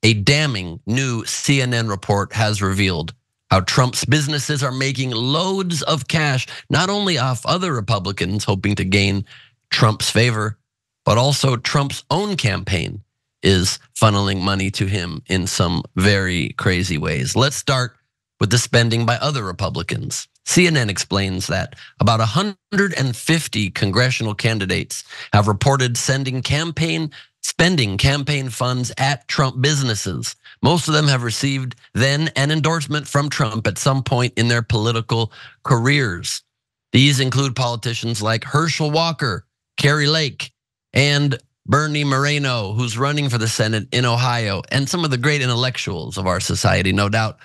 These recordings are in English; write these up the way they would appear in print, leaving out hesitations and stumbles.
A damning new CNN report has revealed how Trump's businesses are making loads of cash, not only off other Republicans hoping to gain Trump's favor, but also Trump's own campaign is funneling money to him in some very crazy ways. Let's start with the spending by other Republicans. CNN explains that about 150 congressional candidates have reported spending campaign funds at Trump businesses. Most of them have received then an endorsement from Trump at some point in their political careers. These include politicians like Herschel Walker, Kari Lake, and Bernie Moreno, who's running for the Senate in Ohio, and some of the great intellectuals of our society, no doubt.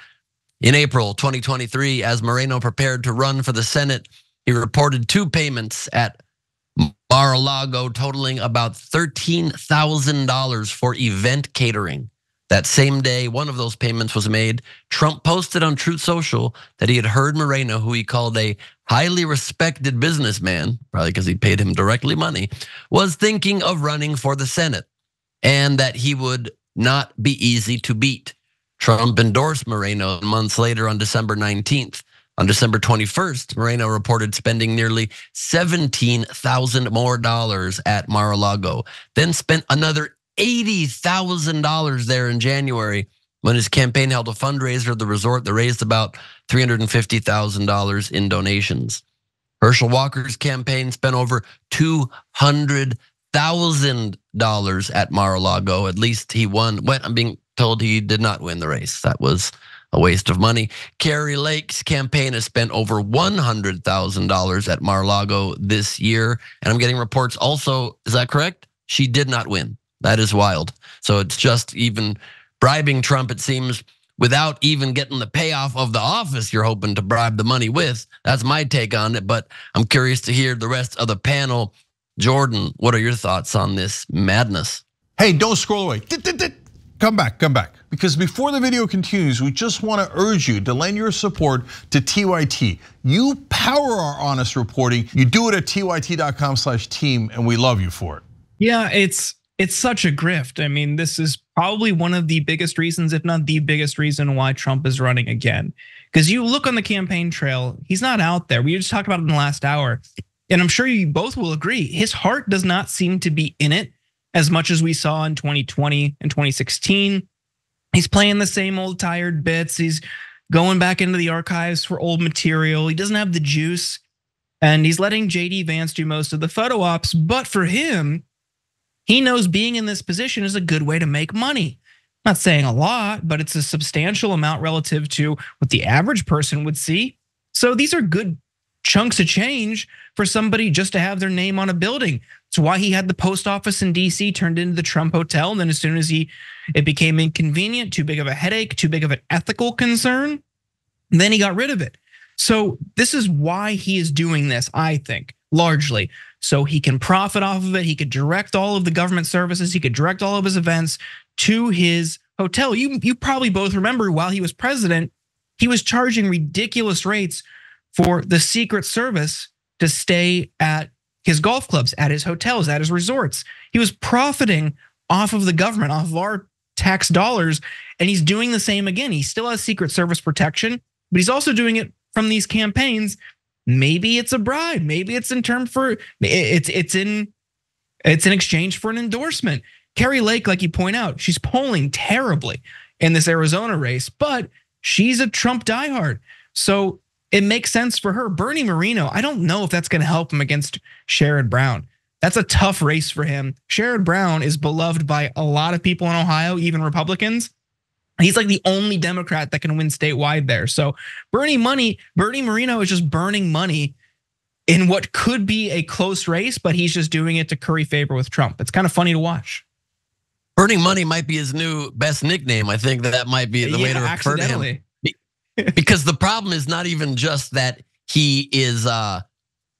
In April 2023, as Moreno prepared to run for the Senate, he reported 2 payments at Mar-a-Lago totaling about $13,000 for event catering. That same day, one of those payments was made. Trump posted on Truth Social that he had heard Moreno, who he called a highly respected businessman, probably because he paid him directly money, was thinking of running for the Senate, and that he would not be easy to beat. Trump endorsed Moreno months later on December 19th. On December 21st, Moreno reported spending nearly $17,000 more at Mar-a-Lago, then spent another $80,000 there in January when his campaign held a fundraiser at the resort that raised about $350,000 in donations. Herschel Walker's campaign spent over $200,000 at Mar-a-Lago. At least he won. I'm being told he did not win the race. That was a waste of money. Kari Lake's campaign has spent over $100,000 at Mar-a-Lago this year. And I'm getting reports also, is that correct? She did not win. That is wild. So it's just even bribing Trump, it seems, without even getting the payoff of the office you're hoping to bribe the money with. That's my take on it, but I'm curious to hear the rest of the panel. Jordan, what are your thoughts on this madness? Hey, don't scroll away. Come back. Because before the video continues, we just want to urge you to lend your support to TYT. You power our honest reporting. You do it at tyt.com/team, and we love you for it. Yeah, it's such a grift. I mean, this is probably one of the biggest reasons, if not the biggest reason, why Trump is running again. Because you look on the campaign trail, he's not out there. We just talked about it in the last hour. And I'm sure you both will agree, his heart does not seem to be in it as much as we saw in 2020 and 2016. He's playing the same old tired bits. He's going back into the archives for old material. He doesn't have the juice. And he's letting JD Vance do most of the photo ops. But for him, he knows being in this position is a good way to make money. I'm not saying a lot, but it's a substantial amount relative to what the average person would see. So these are good chunks of change for somebody just to have their name on a building. It's why he had the post office in DC turned into the Trump Hotel. And then as soon as it became inconvenient, too big of a headache, too big of an ethical concern, then he got rid of it. So this is why he is doing this, I think, largely. So he can profit off of it. He could direct all of the government services. He could direct all of his events to his hotel. You probably both remember while he was president, he was charging ridiculous rates for the Secret Service to stay at his golf clubs, at his hotels, at his resorts. He was profiting off of the government, off of our tax dollars, and he's doing the same again. He still has Secret Service protection, but he's also doing it from these campaigns. Maybe it's a bribe. Maybe it's in exchange for an endorsement. Kari Lake, like you point out, she's polling terribly in this Arizona race, but she's a Trump diehard. So it makes sense for her. Bernie Moreno, I don't know if that's going to help him against Sherrod Brown. That's a tough race for him. Sherrod Brown is beloved by a lot of people in Ohio, even Republicans. He's like the only Democrat that can win statewide there. So Bernie Moreno is just burning money in what could be a close race, but he's just doing it to curry favor with Trump. It's kind of funny to watch. Burning money might be his new best nickname. I think that might be the way to refer to him. Because the problem is not even just that he is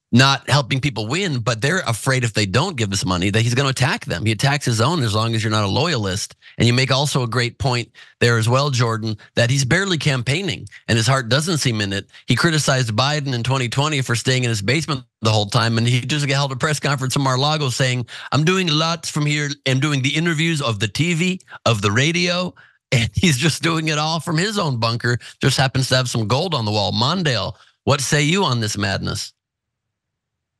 not helping people win, but they're afraid if they don't give us money that he's going to attack them. He attacks his own as long as you're not a loyalist. And you make also a great point there as well, Jordan, that he's barely campaigning and his heart doesn't seem in it. He criticized Biden in 2020 for staying in his basement the whole time, and he just held a press conference in Mar-a-Lago saying, I'm doing lots from here. I'm doing the interviews of the TV, of the radio, and he's just doing it all from his own bunker. Just happens to have some gold on the wall. Mondale, what say you on this madness?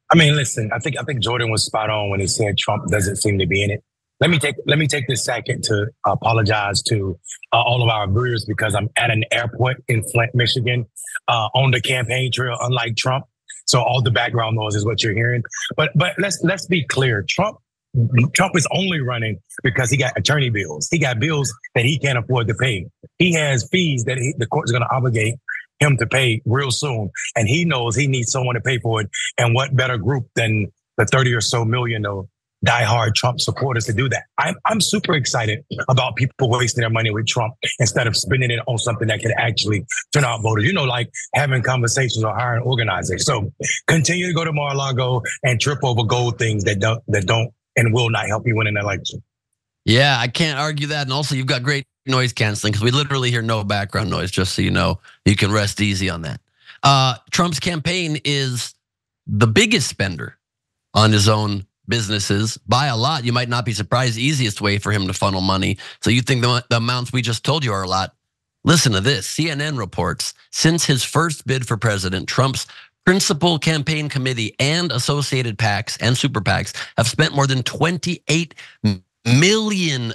I mean, listen, I think Jordan was spot on when he said Trump doesn't seem to be in it. Let me take this second to apologize to all of our viewers because I'm at an airport in Flint, Michigan, on the campaign trail, unlike Trump. So all the background noise is what you're hearing. But let's be clear. Trump is only running because he got attorney bills. He got bills that he can't afford to pay. He has fees that the court's going to obligate him to pay real soon. And he knows he needs someone to pay for it. And what better group than the 30 or so million of diehard Trump supporters to do that? I'm super excited about people wasting their money with Trump instead of spending it on something that can actually turn out voters, like having conversations or hiring organizers. So continue to go to Mar-a-Lago and trip over gold things that don't and will not help you win an election. Yeah, I can't argue that. And also you've got great noise canceling because we literally hear no background noise, just so you know. You can rest easy on that. Trump's campaign is the biggest spender on his own businesses by a lot. You might not be surprised, the easiest way for him to funnel money. So you think the amounts we just told you are a lot. Listen to this. CNN reports, since his first bid for president, Trump's principal campaign committee and associated PACs and super PACs have spent more than $28 million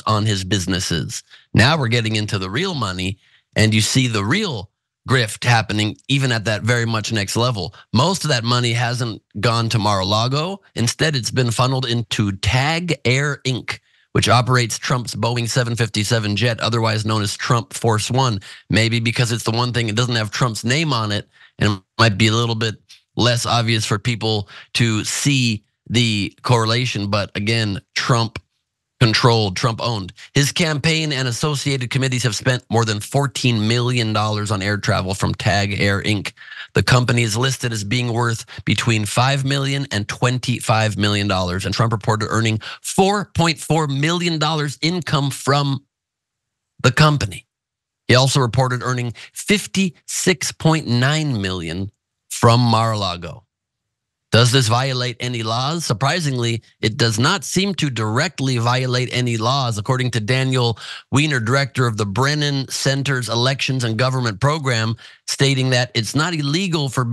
on his businesses. Now we're getting into the real money, and you see the real grift happening even at that very much next level. Most of that money hasn't gone to Mar-a-Lago. Instead, it's been funneled into TAG Air Inc., which operates Trump's Boeing 757 jet, otherwise known as Trump Force One. Maybe because it's the one thing it doesn't have Trump's name on it, and it might be a little bit less obvious for people to see the correlation. But again, Trump controlled, Trump owned. His campaign and associated committees have spent more than $14 million on air travel from TAG Air Inc. The company is listed as being worth between $5 million and $25 million. And Trump reported earning $4.4 million income from the company. He also reported earning $56.9 million from Mar-a-Lago. Does this violate any laws? Surprisingly, it does not seem to directly violate any laws, according to Daniel Weiner, director of the Brennan Center's Elections and Government Program, stating that it's not illegal for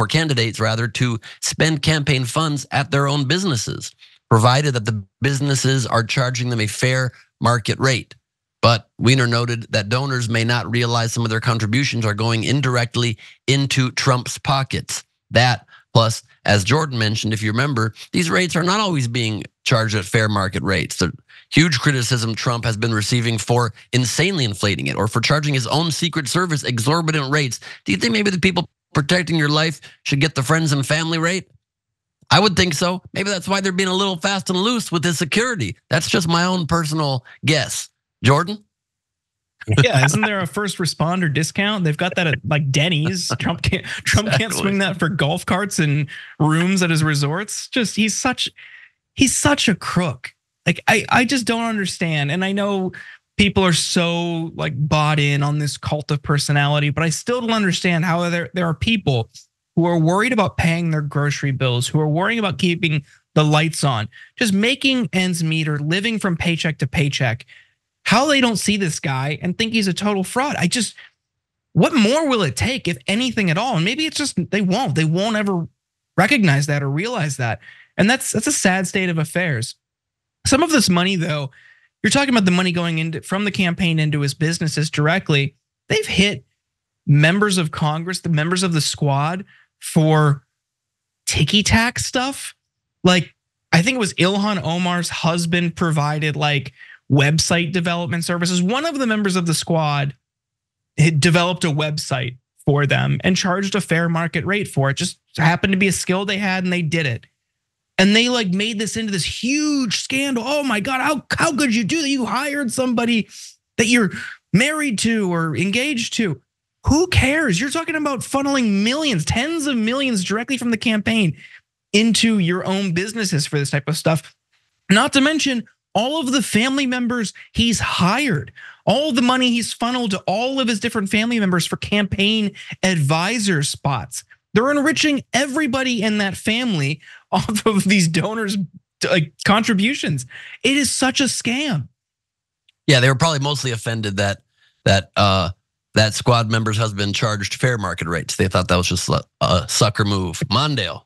candidates rather, to spend campaign funds at their own businesses, provided that the businesses are charging them a fair market rate. But Weiner noted that donors may not realize some of their contributions are going indirectly into Trump's pockets. That, plus, as Jordan mentioned, if you remember, these rates are not always being charged at fair market rates. The huge criticism Trump has been receiving for insanely inflating it or for charging his own Secret Service exorbitant rates. Do you think maybe the people protecting your life should get the friends and family rate? I would think so. Maybe that's why they're being a little fast and loose with his security. That's just my own personal guess. Jordan? Yeah, isn't there a first responder discount? They've got that at like Denny's. Trump can't swing that for golf carts and rooms at his resorts. Just he's such a crook. Like I just don't understand. And I know people are so like bought in on this cult of personality, but I still don't understand how there are people who are worried about paying their grocery bills, who are worrying about keeping the lights on, just making ends meet or living from paycheck to paycheck. How they don't see this guy and think he's a total fraud. What more will it take, if anything at all? And maybe it's just they won't ever recognize that or realize that. And that's a sad state of affairs. Some of this money, though, you're talking about the money going into from the campaign into his businesses directly. They've hit members of Congress, the members of the squad, for ticky tack stuff. Like, I think it was Ilhan Omar's husband provided like website development services. One of the members of the squad had developed a website for them and charged a fair market rate for it. Just happened to be a skill they had and they did it. And they like made this into this huge scandal. Oh my God, how could you do that? You hired somebody that you're married to or engaged to. Who cares? You're talking about funneling millions, tens of millions directly from the campaign into your own businesses for this type of stuff. Not to mention all of the family members he's hired, all the money he's funneled to all of his different family members for campaign advisor spots. They're enriching everybody in that family off of these donors' contributions. It is such a scam. Yeah, they were probably mostly offended that squad member's husband charged fair market rates. They thought that was just a sucker move. Mondale.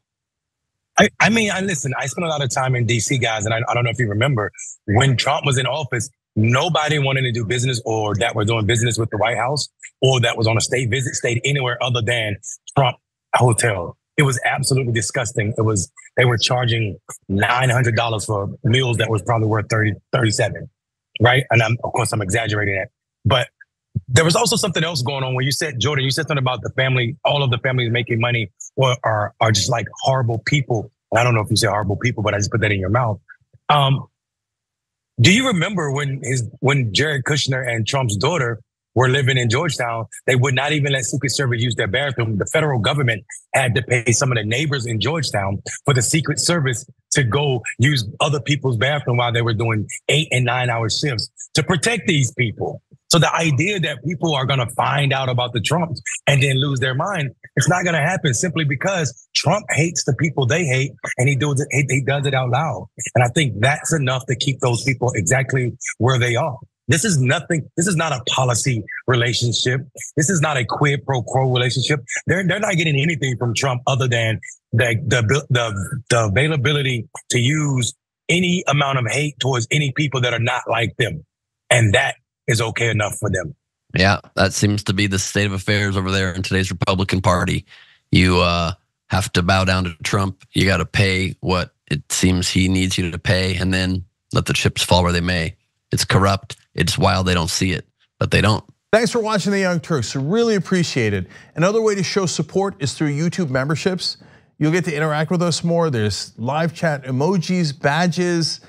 I mean, listen, I spent a lot of time in DC, guys, and I don't know if you remember, when Trump was in office, nobody wanted to do business or that were doing business with the White House or that was on a state visit stayed anywhere other than Trump Hotel. It was absolutely disgusting. They were charging $900 for meals that was probably worth 37, right? And of course I'm exaggerating that, but there was also something else going on where you said, Jordan, you said something about the family, all of the families making money or are just like horrible people. And I don't know if you say horrible people, but I just put that in your mouth. Do you remember when Jared Kushner and Trump's daughter were living in Georgetown, they would not even let Secret Service use their bathroom. The federal government had to pay some of the neighbors in Georgetown for the Secret Service to go use other people's bathroom while they were doing 8 and 9 hour shifts to protect these people. So the idea that people are gonna find out about the Trumps and then lose their mind, it's not gonna happen simply because Trump hates the people they hate and he does it out loud. And I think that's enough to keep those people exactly where they are. This is nothing. This is not a policy relationship. This is not a quid pro quo relationship. They're not getting anything from Trump other than the availability to use any amount of hate towards any people that are not like them. And that is okay enough for them. Yeah, that seems to be the state of affairs over there in today's Republican Party. You have to bow down to Trump. You got to pay what it seems he needs you to pay and then let the chips fall where they may. It's corrupt. It's wild they don't see it, but they don't. Thanks for watching the Young Turks. Really appreciate it. Another way to show support is through YouTube memberships. You'll get to interact with us more. There's live chat emojis, badges.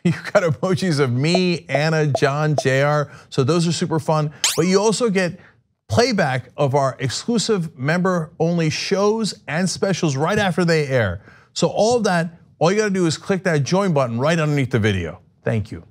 You've got emojis of me, Anna, John, JR. So those are super fun. But you also get playback of our exclusive member-only shows and specials right after they air. So all of that, all you gotta do is click that join button right underneath the video. Thank you.